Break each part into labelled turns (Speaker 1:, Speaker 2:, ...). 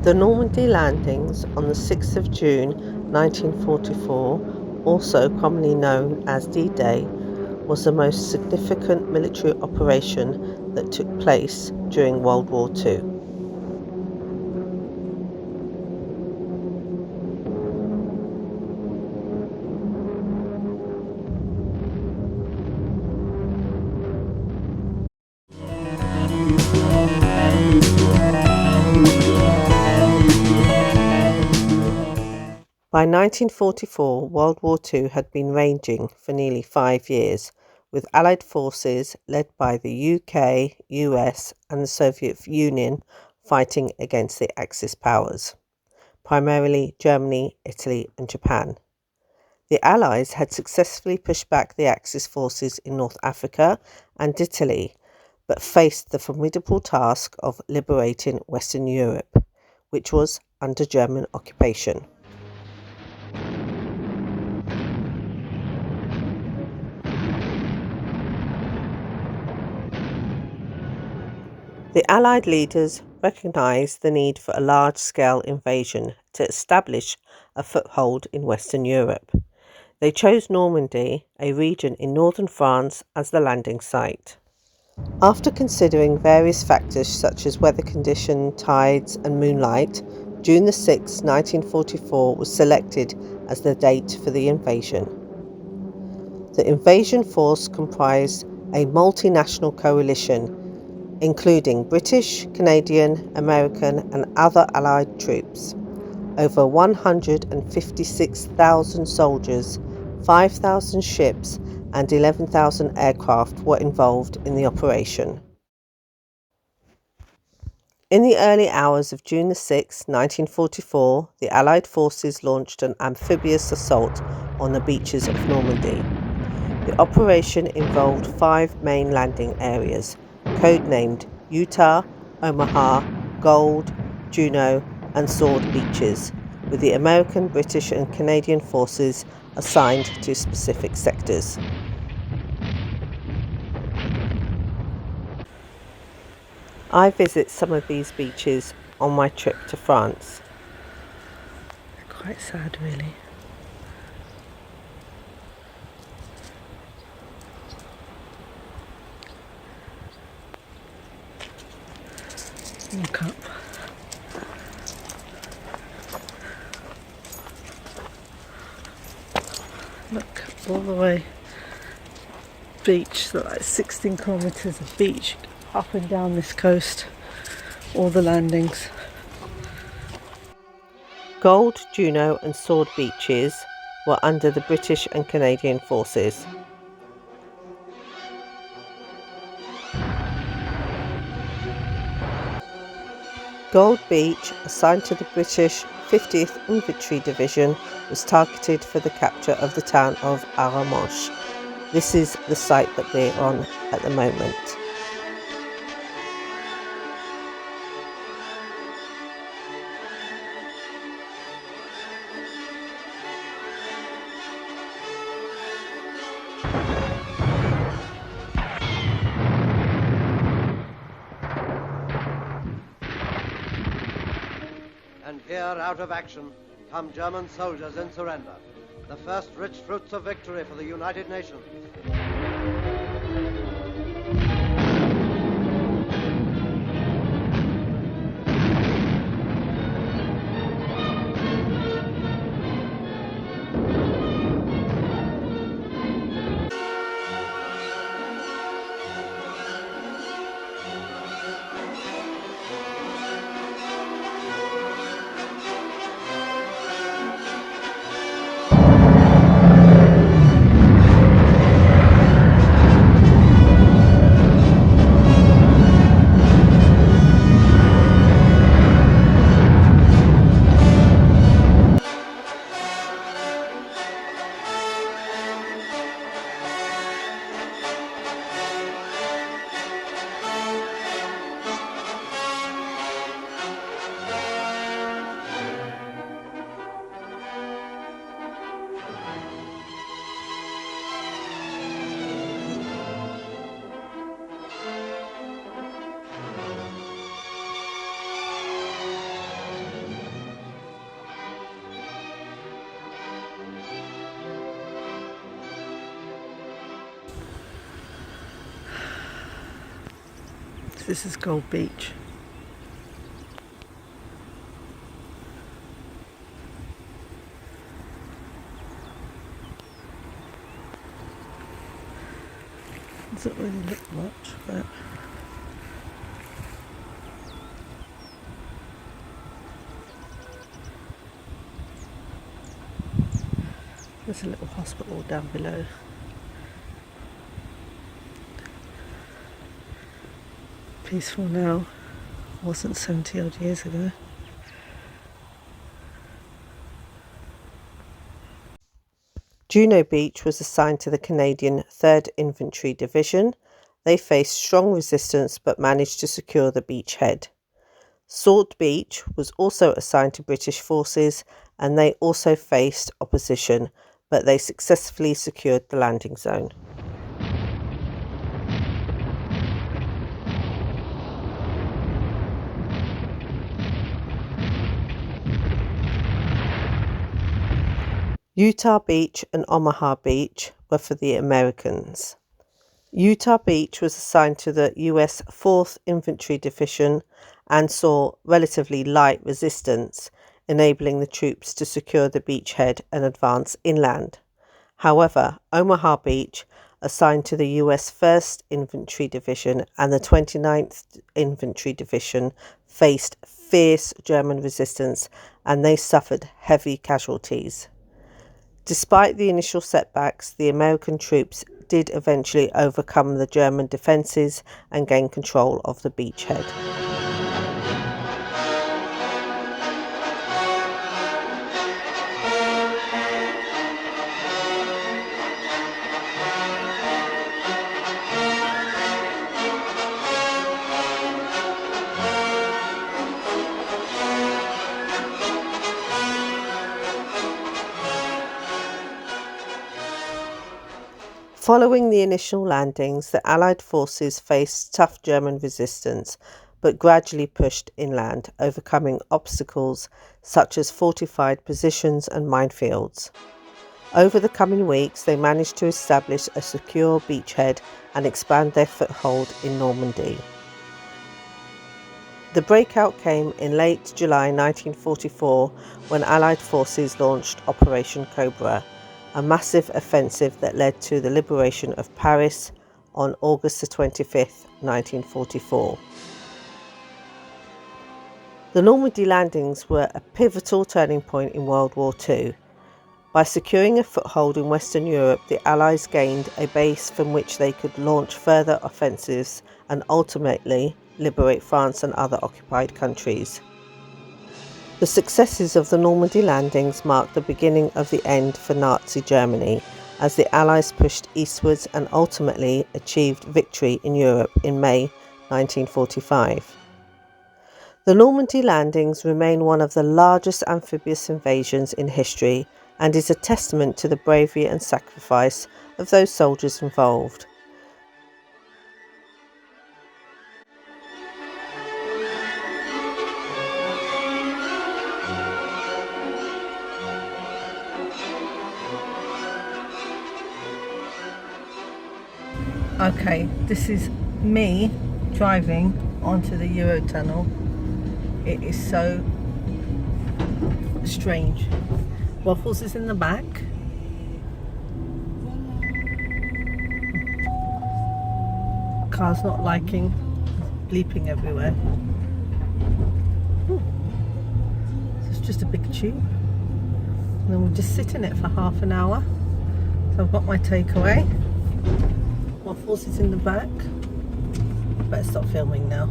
Speaker 1: The Normandy landings on the 6th of June 1944, also commonly known as D-Day, was the most significant military operation that took place during World War II. By 1944, World War II had been raging for nearly 5 years, with Allied forces led by the UK, US and the Soviet Union fighting against the Axis powers, primarily Germany, Italy and Japan. The Allies had successfully pushed back the Axis forces in North Africa and Italy, but faced the formidable task of liberating Western Europe, which was under German occupation. The Allied leaders recognised the need for a large-scale invasion to establish a foothold in Western Europe. They chose Normandy, a region in northern France, as the landing site. After considering various factors such as weather condition, tides and moonlight, June 6, 1944 was selected as the date for the invasion. The invasion force comprised a multinational coalition including British, Canadian, American and other Allied troops. Over 156,000 soldiers, 5,000 ships and 11,000 aircraft were involved in the operation. In the early hours of June 6, 1944, the Allied forces launched an amphibious assault on the beaches of Normandy. The operation involved 5 main landing areas, codenamed Utah, Omaha, Gold, Juno and Sword beaches, with the American, British and Canadian forces assigned to specific sectors. I visit some of these beaches on my trip to France. They're quite sad, really. Look up. Look all the way. Beach, so like 16 kilometres of beach up and down this coast. All the landings. Gold, Juno and Sword beaches were under the British and Canadian forces. Gold Beach, assigned to the British 50th Infantry Division, was targeted for the capture of the town of Arromanches. This is the site that we're on at the moment.
Speaker 2: And here, out of action, come German soldiers in surrender. The first rich fruits of victory for the United Nations.
Speaker 1: This is Gold Beach. Doesn't really look much, but there's a little hospital down below. Peaceful now, wasn't 70 odd years ago. Juno Beach was assigned to the Canadian 3rd Infantry Division. They faced strong resistance but managed to secure the beachhead. Sword Beach was also assigned to British forces and they also faced opposition, but they successfully secured the landing zone. Utah Beach and Omaha Beach were for the Americans. Utah Beach was assigned to the US 4th Infantry Division and saw relatively light resistance, enabling the troops to secure the beachhead and advance inland. However, Omaha Beach, assigned to the US 1st Infantry Division and the 29th Infantry Division, faced fierce German resistance and they suffered heavy casualties. Despite the initial setbacks, the American troops did eventually overcome the German defences and gain control of the beachhead. Following the initial landings, the Allied forces faced tough German resistance, but gradually pushed inland, overcoming obstacles such as fortified positions and minefields. Over the coming weeks, they managed to establish a secure beachhead and expand their foothold in Normandy. The breakout came in late July 1944 when Allied forces launched Operation Cobra, a massive offensive that led to the liberation of Paris on August 25, 1944. The Normandy landings were a pivotal turning point in World War II. By securing a foothold in Western Europe, the Allies gained a base from which they could launch further offensives and ultimately liberate France and other occupied countries. The successes of the Normandy landings marked the beginning of the end for Nazi Germany, as the Allies pushed eastwards and ultimately achieved victory in Europe in May 1945. The Normandy landings remain one of the largest amphibious invasions in history and is a testament to the bravery and sacrifice of those soldiers involved. Okay, this is me driving onto the Eurotunnel. It is so strange. Waffles is in the back. Car's not liking, bleeping everywhere. Ooh. It's just a big tube. And then we'll just sit in it for half an hour. So I've got my takeaway. Waffles is in the back. Better stop filming now.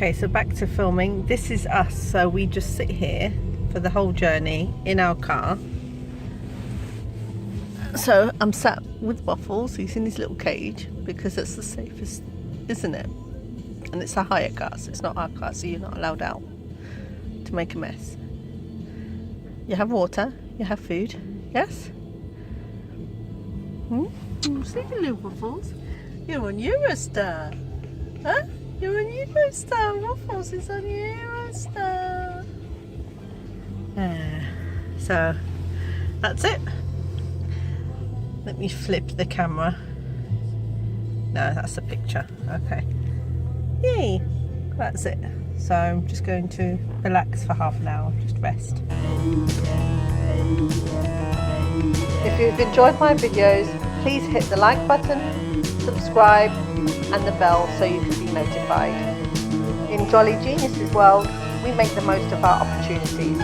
Speaker 1: Okay, so back to filming. This is us. So we just sit here for the whole journey in our car. So I'm sat with Waffles. He's in his little cage because it's the safest, isn't it? And it's a hire car, so it's not our car, so you're not allowed out to make a mess. You have water, you have food, yes? See you, little Waffles. You're on Eurostar. Huh? You're on Eurostar. Waffles is on Eurostar. So that's it. Let me flip the camera. No, that's the picture. Okay. Yay! That's it. So I'm just going to relax for half an hour, just rest. If you've enjoyed my videos, please hit the like button, subscribe and the bell so you can be notified. In Jolly Genius's world, we make the most of our opportunities.